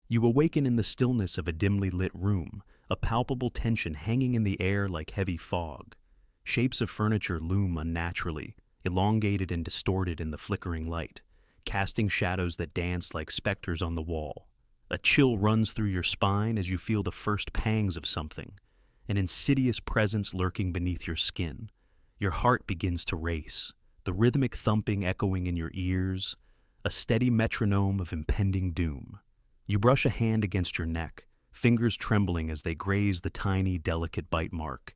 You awaken in the stillness of a dimly lit room, a palpable tension hanging in the air like heavy fog. Shapes of furniture loom unnaturally, elongated and distorted in the flickering light, casting shadows that dance like specters on the wall. A chill runs through your spine as you feel the first pangs of something, an insidious presence lurking beneath your skin. Your heart begins to race, the rhythmic thumping echoing in your ears, a steady metronome of impending doom. You brush a hand against your neck, fingers trembling as they graze the tiny, delicate bite mark,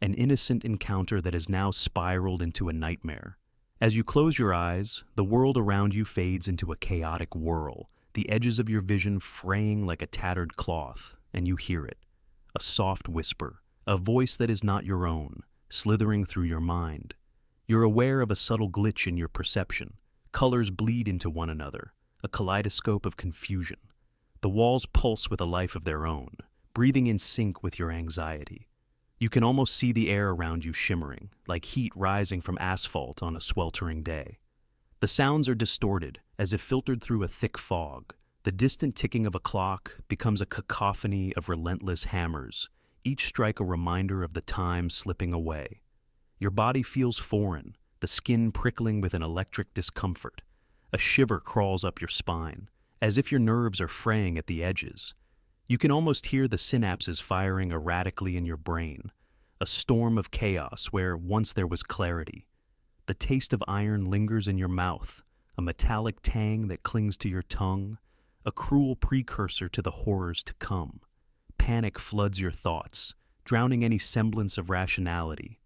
an innocent encounter that has now spiraled into a nightmare. As you close your eyes, the world around you fades into a chaotic whirl, the edges of your vision fraying like a tattered cloth, and you hear it. A soft whisper, a voice that is not your own, slithering through your mind. You're aware of a subtle glitch in your perception. Colors bleed into one another, a kaleidoscope of confusion. The walls pulse with a life of their own, breathing in sync with your anxiety. You can almost see the air around you shimmering, like heat rising from asphalt on a sweltering day. The sounds are distorted, as if filtered through a thick fog. The distant ticking of a clock becomes a cacophony of relentless hammers, each strike a reminder of the time slipping away. Your body feels foreign, the skin prickling with an electric discomfort. A shiver crawls up your spine, as if your nerves are fraying at the edges. You can almost hear the synapses firing erratically in your brain, a storm of chaos where once there was clarity. The taste of iron lingers in your mouth, a metallic tang that clings to your tongue, a cruel precursor to the horrors to come. Panic floods your thoughts, drowning any semblance of rationality.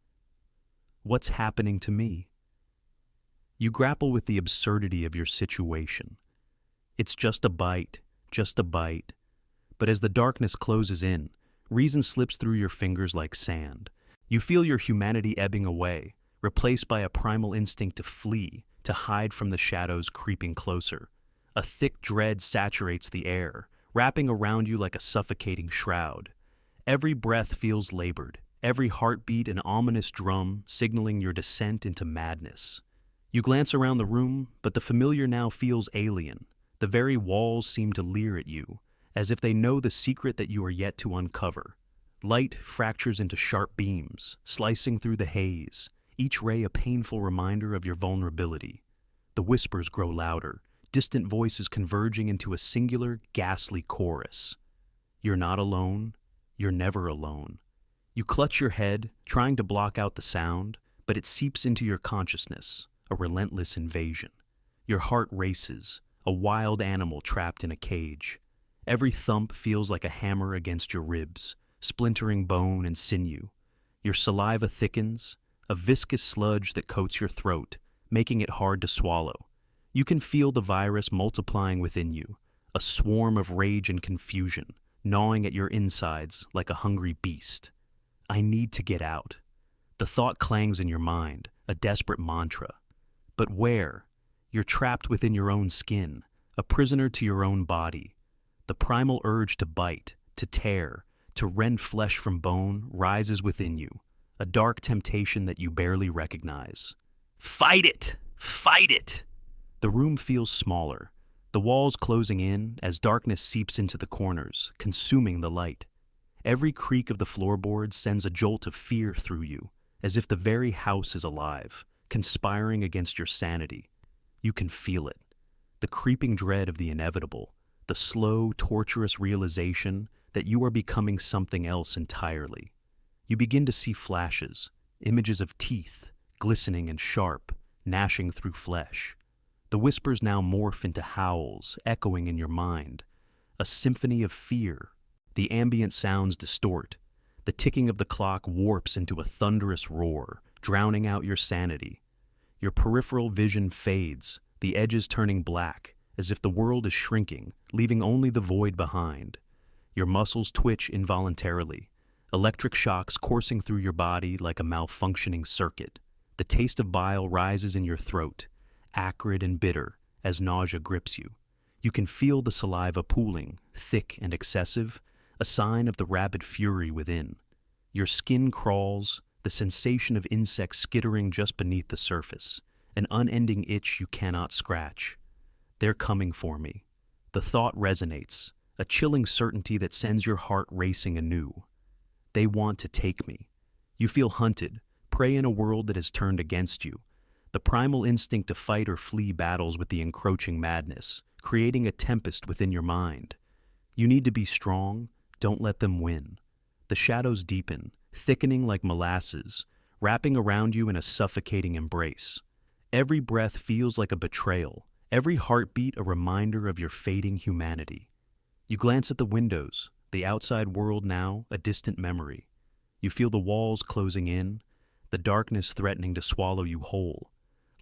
What's happening to me? You grapple with the absurdity of your situation. It's just a bite, just a bite. But as the darkness closes in, reason slips through your fingers like sand. You feel your humanity ebbing away, replaced by a primal instinct to flee, to hide from the shadows creeping closer. A thick dread saturates the air, wrapping around you like a suffocating shroud. Every breath feels labored, every heartbeat an ominous drum signaling your descent into madness. You glance around the room, but the familiar now feels alien. The very walls seem to leer at you, as if they know the secret that you are yet to uncover. Light fractures into sharp beams, slicing through the haze, each ray a painful reminder of your vulnerability. The whispers grow louder, distant voices converging into a singular, ghastly chorus. You're not alone. You're never alone. You clutch your head, trying to block out the sound, but it seeps into your consciousness, a relentless invasion. Your heart races, a wild animal trapped in a cage. Every thump feels like a hammer against your ribs, splintering bone and sinew. Your saliva thickens, a viscous sludge that coats your throat, making it hard to swallow. You can feel the virus multiplying within you, a swarm of rage and confusion, gnawing at your insides like a hungry beast. I need to get out. The thought clangs in your mind, a desperate mantra. But where? You're trapped within your own skin, a prisoner to your own body. The primal urge to bite, to tear, to rend flesh from bone rises within you, a dark temptation that you barely recognize. Fight it! Fight it! The room feels smaller, the walls closing in as darkness seeps into the corners, consuming the light. Every creak of the floorboards sends a jolt of fear through you, as if the very house is alive, conspiring against your sanity. You can feel it, the creeping dread of the inevitable, the slow, torturous realization that you are becoming something else entirely. You begin to see flashes, images of teeth, glistening and sharp, gnashing through flesh. The whispers now morph into howls, echoing in your mind, a symphony of fear. The ambient sounds distort. The ticking of the clock warps into a thunderous roar, drowning out your sanity. Your peripheral vision fades, the edges turning black, as if the world is shrinking, leaving only the void behind. Your muscles twitch involuntarily, electric shocks coursing through your body like a malfunctioning circuit. The taste of bile rises in your throat, acrid and bitter, as nausea grips you. You can feel the saliva pooling, thick and excessive, a sign of the rabid fury within. Your skin crawls, the sensation of insects skittering just beneath the surface, an unending itch you cannot scratch. They're coming for me. The thought resonates, a chilling certainty that sends your heart racing anew. They want to take me. You feel hunted, prey in a world that has turned against you. The primal instinct to fight or flee battles with the encroaching madness, creating a tempest within your mind. You need to be strong, don't let them win. The shadows deepen, thickening like molasses, wrapping around you in a suffocating embrace. Every breath feels like a betrayal, every heartbeat a reminder of your fading humanity. You glance at the windows, the outside world now a distant memory. You feel the walls closing in, the darkness threatening to swallow you whole.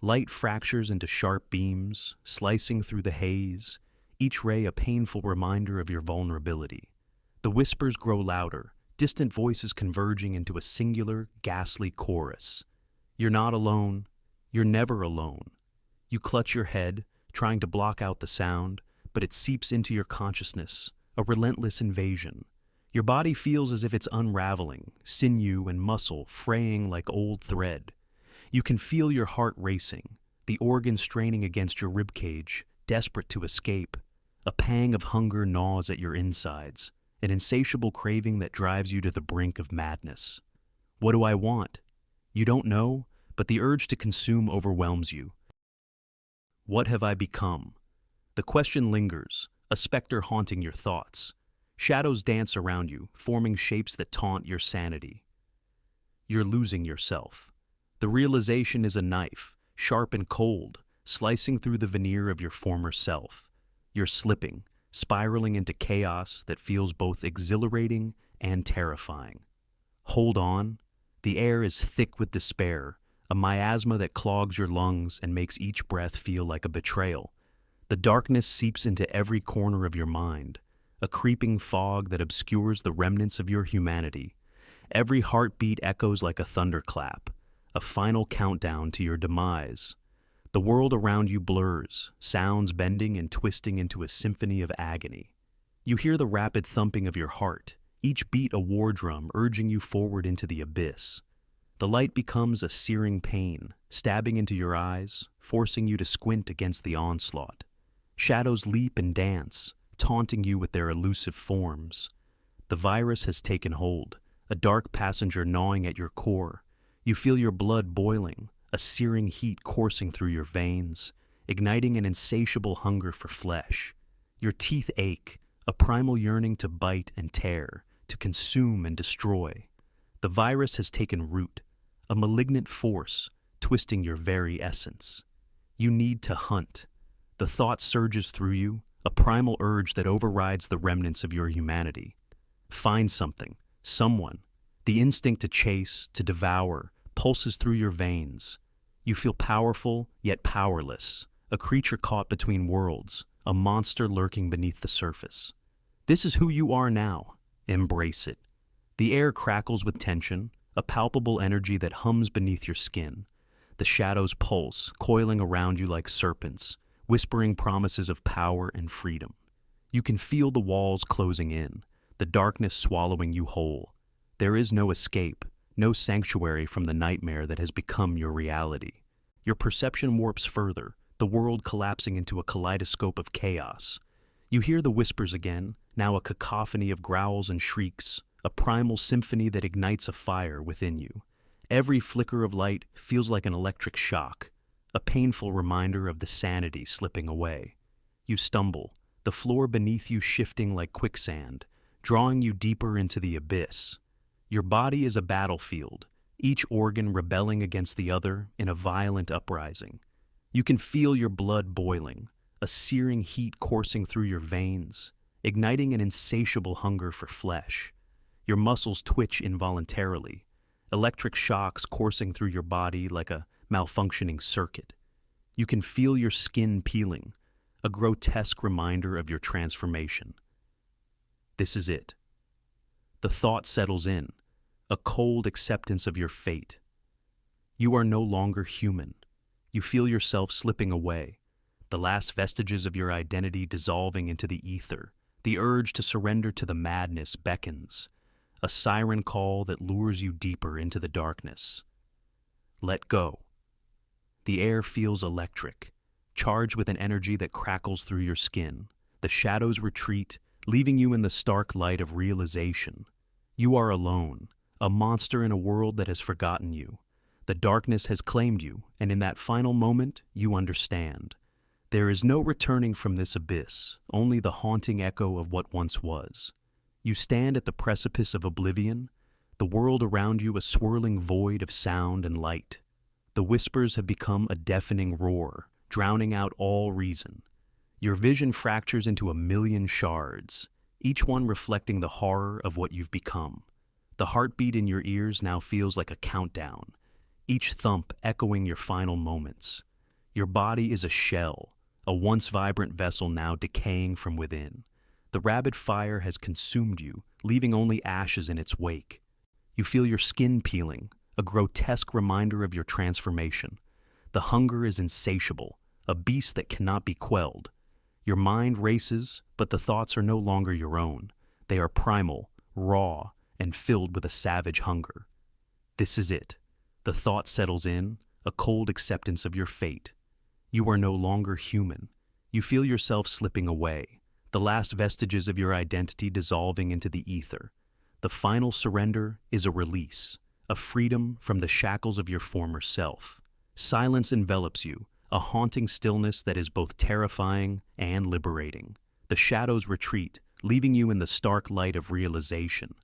Light fractures into sharp beams, slicing through the haze, each ray a painful reminder of your vulnerability. The whispers grow louder, distant voices converging into a singular, ghastly chorus. You're not alone. You're never alone. You clutch your head, trying to block out the sound, but it seeps into your consciousness, a relentless invasion. Your body feels as if it's unraveling, sinew and muscle fraying like old thread. You can feel your heart racing, the organs straining against your ribcage, desperate to escape. A pang of hunger gnaws at your insides, an insatiable craving that drives you to the brink of madness. What do I want? You don't know, but the urge to consume overwhelms you. What have I become? The question lingers, a specter haunting your thoughts. Shadows dance around you, forming shapes that taunt your sanity. You're losing yourself. The realization is a knife, sharp and cold, slicing through the veneer of your former self. You're slipping, spiraling into chaos that feels both exhilarating and terrifying. Hold on. The air is thick with despair, a miasma that clogs your lungs and makes each breath feel like a betrayal. The darkness seeps into every corner of your mind, a creeping fog that obscures the remnants of your humanity. Every heartbeat echoes like a thunderclap, a final countdown to your demise. The world around you blurs, sounds bending and twisting into a symphony of agony. You hear the rapid thumping of your heart, each beat a war drum urging you forward into the abyss. The light becomes a searing pain, stabbing into your eyes, forcing you to squint against the onslaught. Shadows leap and dance, taunting you with their elusive forms. The virus has taken hold, a dark passenger gnawing at your core. You feel your blood boiling, a searing heat coursing through your veins, igniting an insatiable hunger for flesh. Your teeth ache, a primal yearning to bite and tear, to consume and destroy. The virus has taken root, a malignant force, twisting your very essence. You need to hunt. The thought surges through you, a primal urge that overrides the remnants of your humanity. Find something, someone. The instinct to chase, to devour, pulses through your veins. You feel powerful, yet powerless, a creature caught between worlds, a monster lurking beneath the surface. This is who you are now. Embrace it. The air crackles with tension, a palpable energy that hums beneath your skin. The shadows pulse, coiling around you like serpents, whispering promises of power and freedom. You can feel the walls closing in, the darkness swallowing you whole. There is no escape, no sanctuary from the nightmare that has become your reality. Your perception warps further, the world collapsing into a kaleidoscope of chaos. You hear the whispers again, now a cacophony of growls and shrieks, a primal symphony that ignites a fire within you. Every flicker of light feels like an electric shock, a painful reminder of the sanity slipping away. You stumble, the floor beneath you shifting like quicksand, drawing you deeper into the abyss. Your body is a battlefield, each organ rebelling against the other in a violent uprising. You can feel your blood boiling, a searing heat coursing through your veins, igniting an insatiable hunger for flesh. Your muscles twitch involuntarily, electric shocks coursing through your body like a malfunctioning circuit. You can feel your skin peeling, a grotesque reminder of your transformation. This is it. The thought settles in, a cold acceptance of your fate. You are no longer human. You feel yourself slipping away, the last vestiges of your identity dissolving into the ether. The urge to surrender to the madness beckons, a siren call that lures you deeper into the darkness. Let go. The air feels electric, charged with an energy that crackles through your skin. The shadows retreat, leaving you in the stark light of realization. You are alone, a monster in a world that has forgotten you. The darkness has claimed you, and in that final moment, you understand. There is no returning from this abyss, only the haunting echo of what once was. You stand at the precipice of oblivion, the world around you a swirling void of sound and light. The whispers have become a deafening roar, drowning out all reason. Your vision fractures into a million shards, each one reflecting the horror of what you've become. The heartbeat in your ears now feels like a countdown, each thump echoing your final moments. Your body is a shell, a once vibrant vessel now decaying from within. The rabid fire has consumed you, leaving only ashes in its wake. You feel your skin peeling, a grotesque reminder of your transformation. The hunger is insatiable, a beast that cannot be quelled. Your mind races, but the thoughts are no longer your own. They are primal, raw, and filled with a savage hunger. This is it. The thought settles in, a cold acceptance of your fate. You are no longer human. You feel yourself slipping away, the last vestiges of your identity dissolving into the ether. The final surrender is a release, a freedom from the shackles of your former self. Silence envelops you, a haunting stillness that is both terrifying and liberating. The shadows retreat, leaving you in the stark light of realization.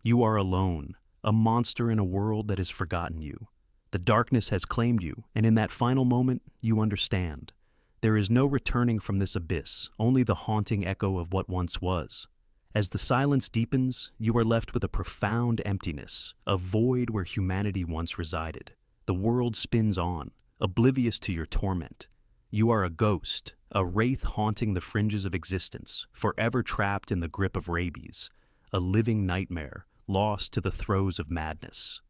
You are alone, a monster in a world that has forgotten you. The darkness has claimed you, and in that final moment, you understand. There is no returning from this abyss, only the haunting echo of what once was. As the silence deepens, you are left with a profound emptiness, a void where humanity once resided. The world spins on, oblivious to your torment. You are a ghost, a wraith haunting the fringes of existence, forever trapped in the grip of Rabies, a living nightmare, lost to the throes of madness.